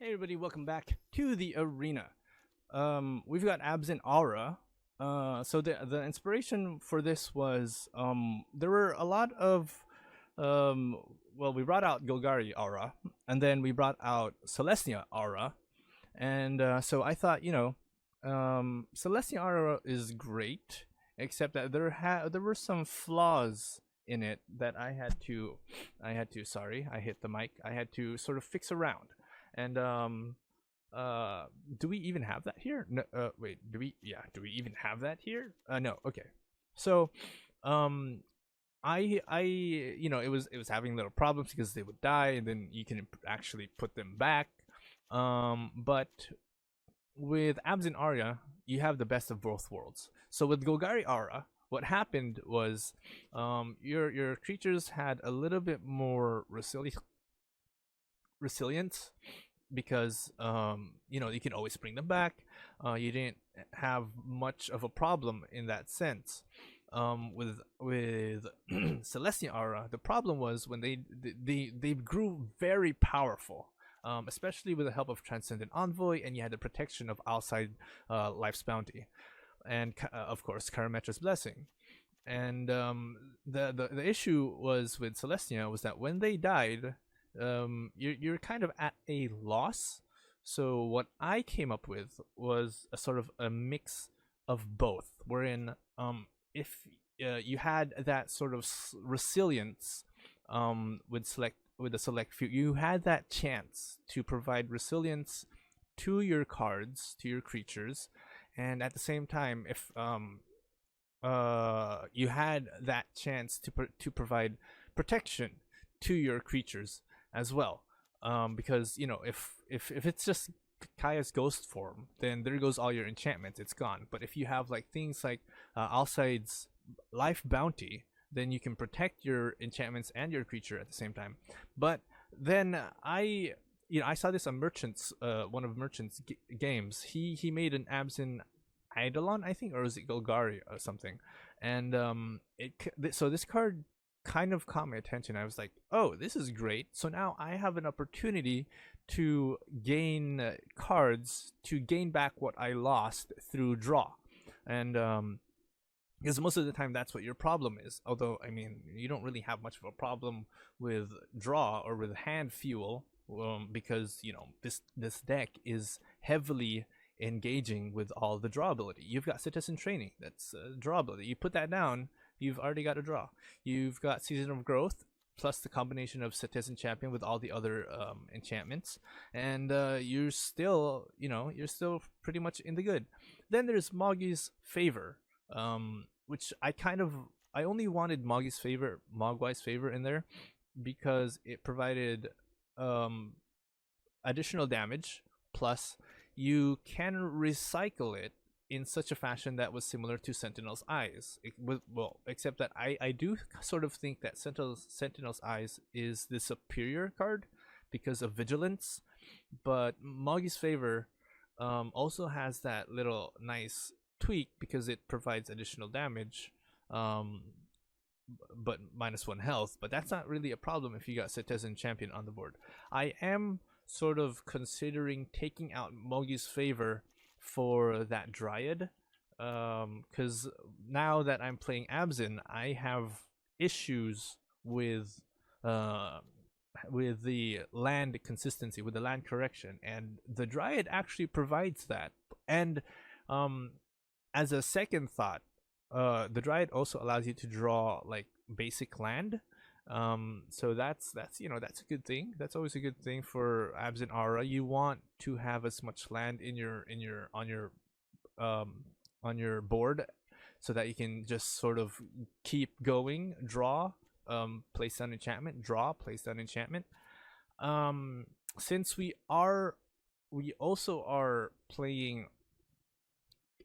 Hey everybody, welcome back to the arena. We've got Abzan Aura. So the inspiration for this was there were a lot of um, we brought out Golgari Aura, and then we brought out Celestia Aura, and so I thought Celestia Aura is great, except that there were some flaws in it that I hit the mic. I had to sort of fix around. And do we even have that here? No, wait, do we even have that here? No. Okay. So, it was having little problems because they would die, and then you can actually put them back. But with Abzan Aura, you have the best of both worlds. So with Golgari Aura, what happened was, your creatures had a little bit more resilience because you can always bring them back. You didn't have much of a problem in that sense. With Celestia Aura, the problem was when they grew very powerful, especially with the help of Transcendent Envoy, and you had the protection of outside Life's Bounty, and of course Karametra's Blessing. And the issue was with Celestia was that when they died, you're kind of at a loss. So what I came up with was a sort of a mix of both, wherein if you had that sort of resilience with a select few, you had that chance to provide resilience to your cards, to your creatures, and at the same time, if you had that chance to provide protection to your creatures as well, because if it's just Kaya's ghost form, then there goes all your enchantments, it's gone. But if you have like things like Alcide's life bounty, then you can protect your enchantments and your creature at the same time. But then I saw this on one of Merchant's games. He made an Abzan Eidolon, I think, or was it Golgari or something, and so this card kind of caught my attention. I was like, oh, this is great. So now I have an opportunity to gain cards to gain back what I lost through draw. And because most of the time that's what your problem is. Although, I mean, you don't really have much of a problem with draw or with hand fuel, because this deck is heavily engaging with all the draw ability. You've got Citizen Training, that's draw ability. You put that down, you've already got a draw. You've got Season of Growth plus the combination of Citizen Champion with all the other enchantments, and you're still pretty much in the good. Then there's Moggy's Favor, which I only wanted Mogwai's Favor in there because it provided additional damage, plus you can recycle it in such a fashion that was similar to Sentinel's Eyes. Except that I do sort of think that Sentinel's Eyes is the superior card because of vigilance, but Moggy's Favor also has that little nice tweak because it provides additional damage, but -1 health. But that's not really a problem if you got Citizen Champion on the board. I am sort of considering taking out Moggy's Favor for that Dryad, because now that I'm playing Abzan, I have issues with the land consistency, with the land correction, and the Dryad actually provides that. And as a second thought, the Dryad also allows you to draw like basic land. So that's a good thing. That's always a good thing for Abzan Aura. You want to have as much land on your board so that you can just sort of keep going, draw, place down enchantment, draw, place down enchantment. Since we also are playing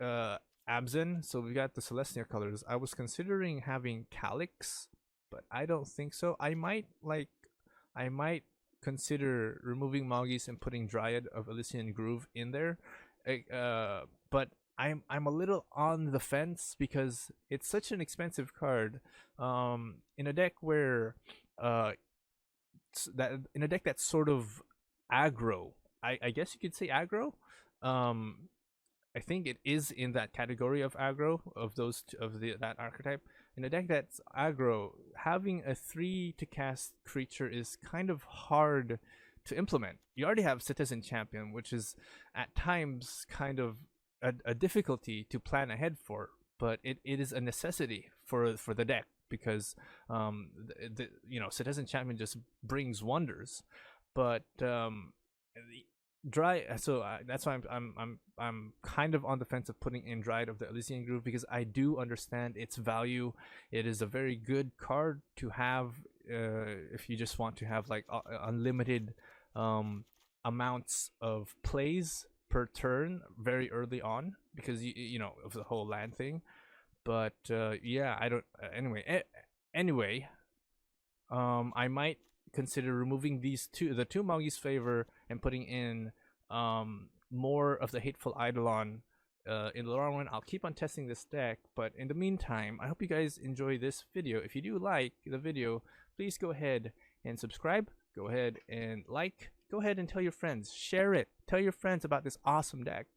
Abzan, so we got the Celestia colors. I was considering having Calyx, but I don't think so. I might consider removing Moggy's and putting Dryad of Elysian Groove in there. But I'm a little on the fence because it's such an expensive card. In a deck where in a deck that's sort of aggro I guess you could say aggro. Um, I think it is in that category of aggro of those that archetype. In a deck that's aggro, having a 3 to cast creature is kind of hard to implement. You already have Citizen Champion, which is at times kind of a difficulty to plan ahead for, but it is a necessity for the deck because Citizen Champion just brings wonders. But Dry, so that's why I'm kind of on the fence of putting in Dryad of the Elysian Groove, because I do understand its value. It is a very good card to have if you just want to have like unlimited amounts of plays per turn very early on, because you know of the whole land thing. But yeah, I don't. Anyway, I might consider removing the two Moggy's Favor and putting in more of the Hateful Eidolon in the long run. I'll keep on testing this deck, but in the meantime, I hope you guys enjoy this video. If you do like the video, please go ahead and subscribe, go ahead and like, go ahead and tell your friends, share it, tell your friends about this awesome deck,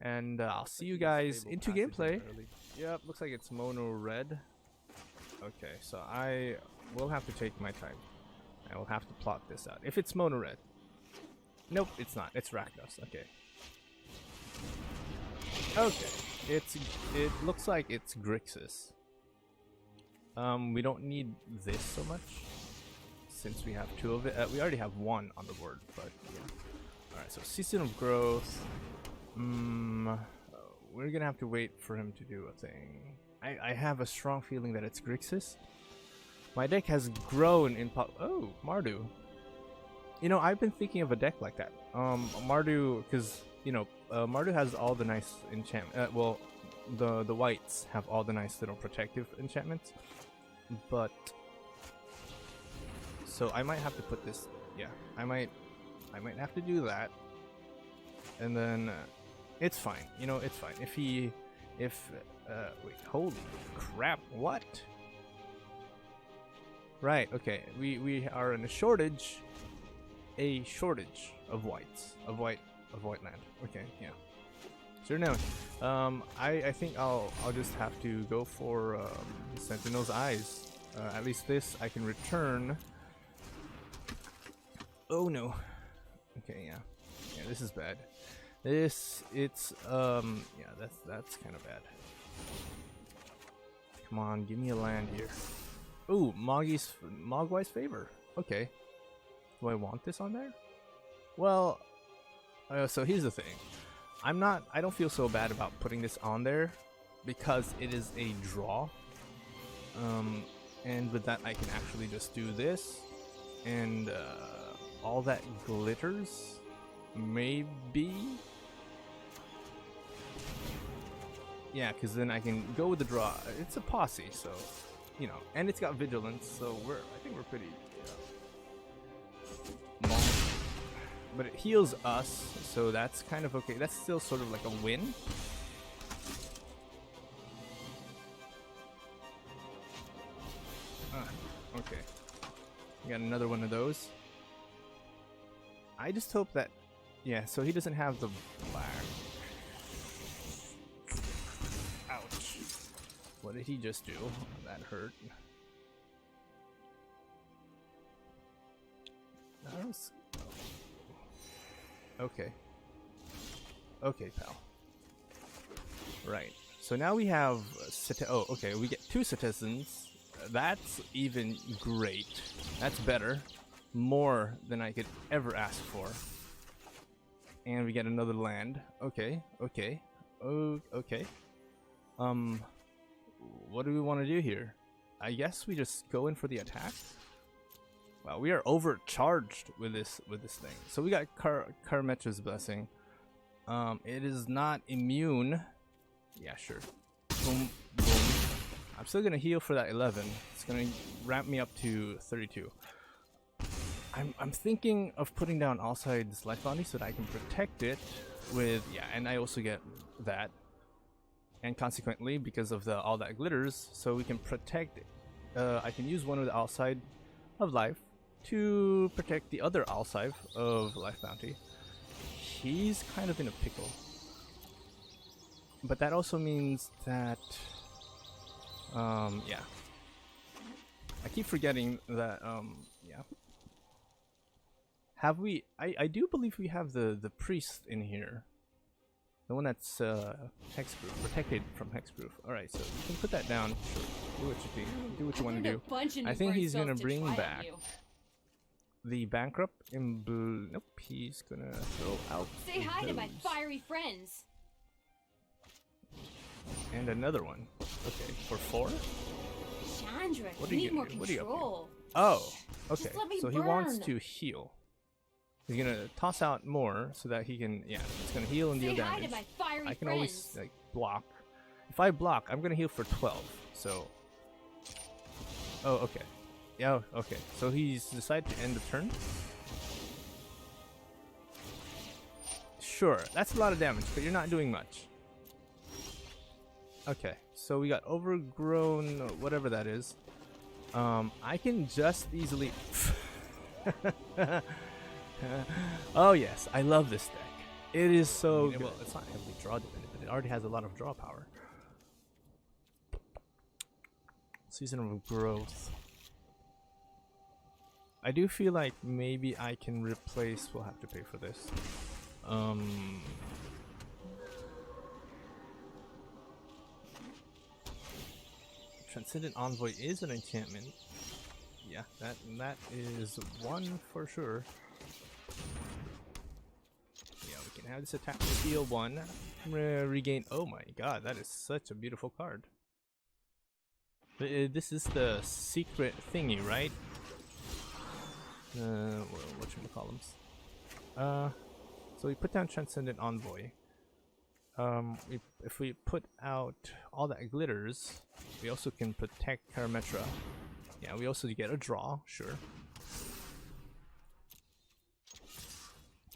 and I'll see you guys into gameplay. Yep, looks like it's mono red. Okay, so I will have to take my time. I will have to plot this out. If it's mono red. Nope, it's not. It's Rakdos. Okay. Okay. It looks like it's Grixis. We don't need this so much since we have two of it. We already have one on the board, but yeah. Alright, so Season of Growth. We're gonna have to wait for him to do a thing. I have a strong feeling that it's Grixis. My deck has grown in oh, Mardu. You know, I've been thinking of a deck like that. Mardu, because you know, Mardu has all the nice enchantment. Well, the whites have all the nice little protective enchantments, but so I might have to put this. Yeah, I might have to do that, and then it's fine. You know, it's fine. Wait, holy crap! What? Right, okay, we are in a shortage of whites, of white land. Okay, yeah. Sure now. I think I'll just have to go for Sentinel's Eyes. At least this I can return. Oh no. Okay, yeah. Yeah, this is bad. Yeah, that's kind of bad. Come on, give me a land here. Ooh, Mogwai's Favor. Okay. Do I want this on there? Well, so here's the thing. I don't feel so bad about putting this on there because it is a draw. And with that I can actually just do this and all that glitters. Maybe. Yeah, because then I can go with the draw. It's a posse, so you know, and it's got vigilance, so I think we're pretty. But it heals us, so that's kind of okay. That's still sort of like a win. Okay. We got another one of those. I just hope that, yeah. So he doesn't have the black. Ouch. What did he just do? That hurt. That was... Okay. Okay, pal. Right. So now we have... Oh, okay. We get 2 citizens. That's even great. That's better. More than I could ever ask for. And we get another land. Okay. Okay. Oh, okay. What do we want to do here? I guess we just go in for the attack. Wow, we are overcharged with this thing. So we got Karmetra's Blessing. It is not immune. Yeah, sure. Boom, boom. I'm still gonna heal for that 11. It's gonna ramp me up to 32. I'm thinking of putting down Alside's Life Bounty so that I can protect it with, yeah, and I also get that. And consequently, because of all that glitters, so we can protect it. I can use one of the Alside of Life to protect the other Alsive of Life Bounty. he's kind of in a pickle. But that also means that, yeah. I keep forgetting that, yeah. Have we, I do believe we have the priest in here. The one that's, hexproof, protected from hexproof. Alright, so you can put that down. Sure, do what you think, do what you want to do. I think he's gonna bring back the bankrupt in blue. Nope, he's gonna throw out. Say hi to my fiery friends. And another one. Okay, for 4? Chandra, What are you need more gonna do? What are you up to? control. Oh, okay. Just let me So he wants burn. to heal. He's gonna toss out more so that he can, yeah, it's gonna heal and deal Say hi damage. to my fiery I can friends. always like block. If I block, I'm gonna heal for 12. So. Oh, okay. Yeah, okay. So he's decided to end the turn. Sure, that's a lot of damage, but you're not doing much. Okay, so we got overgrown, whatever that is. I can just easily. Oh yes, I love this deck. It is so good. Well, it's not heavily draw dependent, but it already has a lot of draw power. Season of Growth. I do feel like maybe I can replace. We'll have to pay for this. Transcendent Envoy is an enchantment. Yeah, that is one for sure. Yeah, we can have this attack to heal 1. Regain. Oh my god, that is such a beautiful card. This is the secret thingy, right? Whatchamacallums. So we put down Transcendent Envoy. If we put out all that glitters, we also can protect Parametra. Yeah, we also get a draw, sure.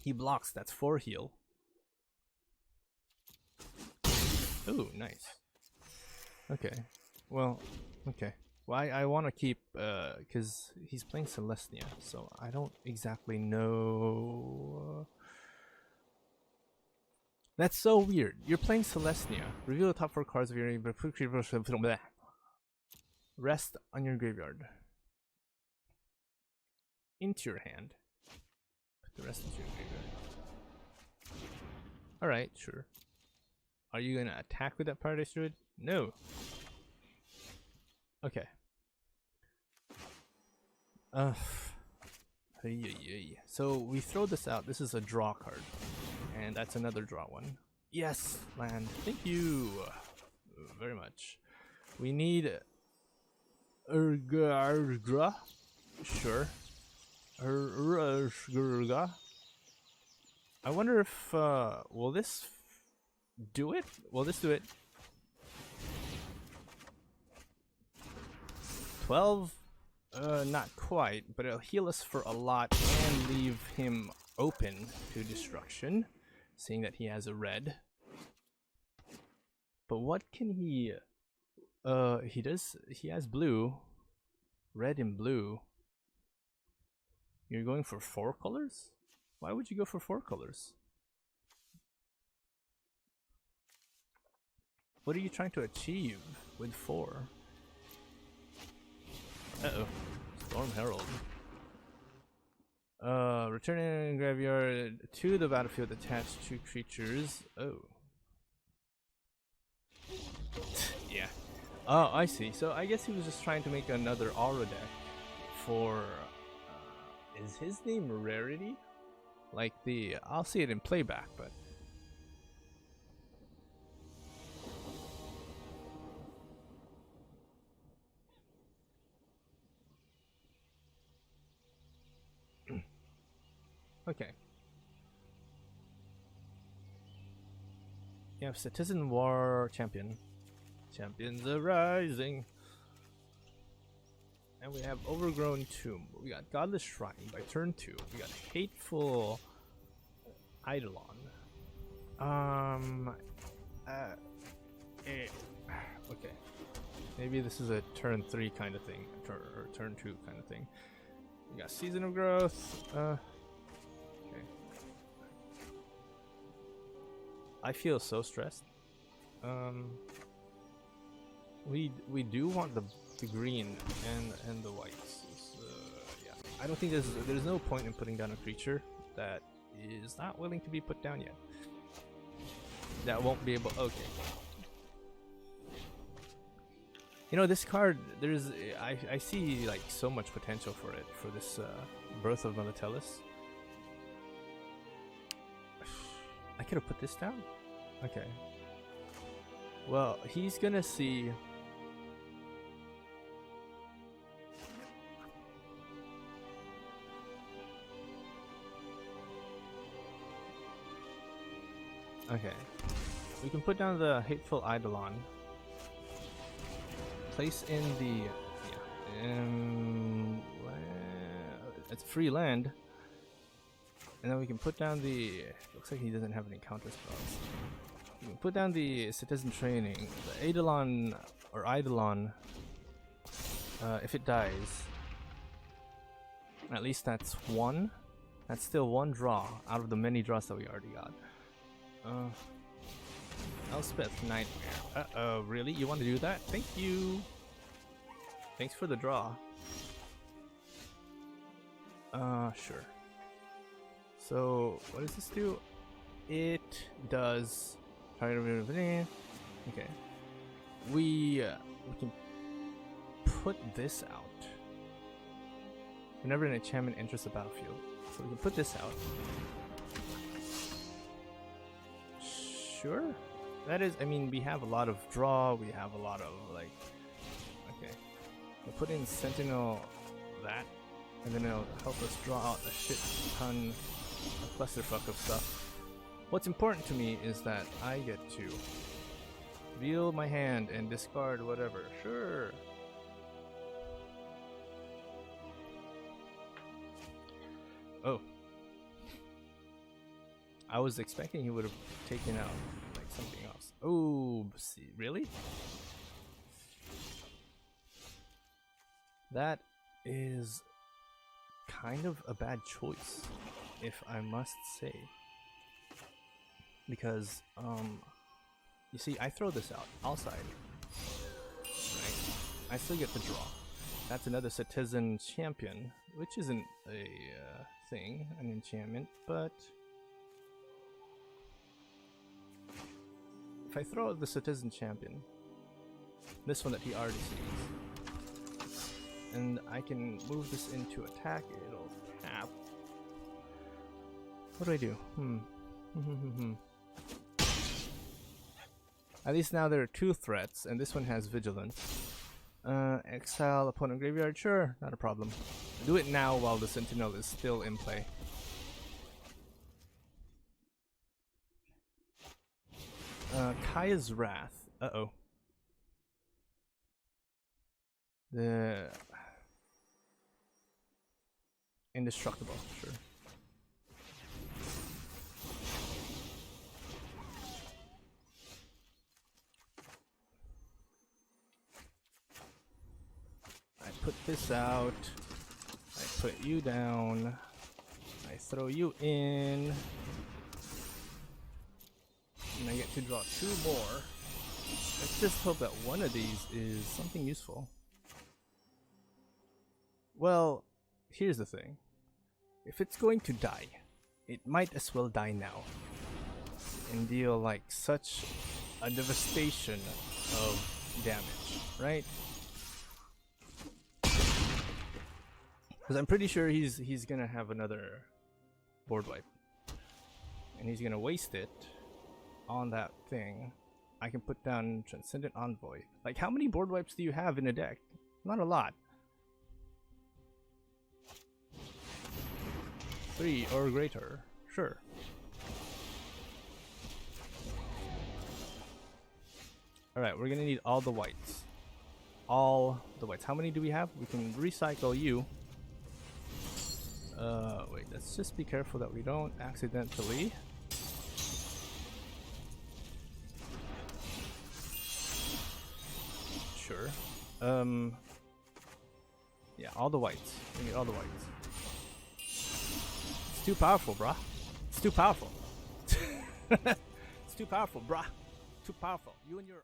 He blocks, that's 4 heal. Ooh, nice. Okay, well, okay. Well, I want to keep, because he's playing Celestia, so I don't exactly know. That's so weird. You're playing Celestia. Reveal the top 4 cards of your rest on your graveyard. Into your hand. Put the rest into your graveyard. Alright, sure. Are you gonna attack with that Paradise Druid? No. Okay. So we throw this out. This is a draw card. And that's another draw one. Yes, land. Thank you very much. We need Urgra. Sure. Urgra. I wonder if will this do it? Will this do it? 12? Not quite, but it'll heal us for a lot and leave him open to destruction, seeing that he has a red. But what can he he has blue, red and blue. You're going for 4 colors? Why would you go for 4 colors? What are you trying to achieve with 4? Uh-oh. Storm Herald. Returning graveyard to the battlefield, attach 2 creatures. Oh. Yeah. Oh, I see. So I guess he was just trying to make another aura deck for... is his name Rarity? Like the... I'll see it in playback, but... Okay. You have Citizen War Champion. Champions are rising. And we have Overgrown Tomb. We got Godless Shrine by turn 2. We got Hateful Eidolon. Okay. Maybe this is a turn 3 kind of thing. Or turn 2 kind of thing. We got Season of Growth. Okay. I feel so stressed. We do want the green and the whites. Yeah, I don't think there's no point in putting down a creature that is not willing to be put down yet. That won't be able. Okay. You know, this card, I see like so much potential for it, for this Birth of Melitellus. I could have put this down? Okay. Well, he's gonna see... Okay. We can put down the Hateful Eidolon. Place in the... it's free land. And then we can put down the... Looks like he doesn't have any counter spells. We can put down the Citizen Training. The Eidolon, or Eidolon, if it dies, at least that's one. That's still one draw out of the many draws that we already got. Elspeth Nightmare. Uh-oh, really? You want to do that? Thank you! Thanks for the draw. Sure. So, what does this do? It does... Okay. We can put this out. Whenever an enchantment enters the battlefield. So we can put this out. Sure. That is, I mean, we have a lot of draw, we have a lot of, like... Okay. We'll put in Sentinel that, and then it'll help us draw out a shit ton, a clusterfuck of stuff. What's important to me is that I get to reveal my hand and discard whatever. Sure. Oh. I was expecting he would have taken out like something else. Oh, see, really? That is kind of a bad choice, if I must say. Because, you see, I throw this out, outside. Right? I still get the draw. That's another Citizen Champion, which isn't a thing, an enchantment, but... If I throw out the Citizen Champion, this one that he already sees, and I can move this into attack, it'll tap. What do I do? At least now there are two threats, and this one has Vigilance. Exile opponent graveyard? Sure, not a problem. Do it now while the Sentinel is still in play. Kaya's Wrath. Uh-oh. The... Indestructible, sure. I put this out. I put you down. I throw you in. And I get to draw two more. Let's just hope that one of these is something useful. Well, here's the thing. If it's going to die, it might as well die now. And deal like such a devastation of damage, right? Because I'm pretty sure he's gonna have another board wipe. And he's gonna waste it on that thing. I can put down Transcendent Envoy. Like, how many board wipes do you have in a deck? Not a lot. 3 or greater. Sure. Alright, we're gonna need all the whites. All the whites. How many do we have? We can recycle you. Wait, let's just be careful that we don't accidentally. Sure. Yeah, all the whites. We need all the whites. It's too powerful, bruh. It's too powerful. It's too powerful, bruh. Too powerful. You and your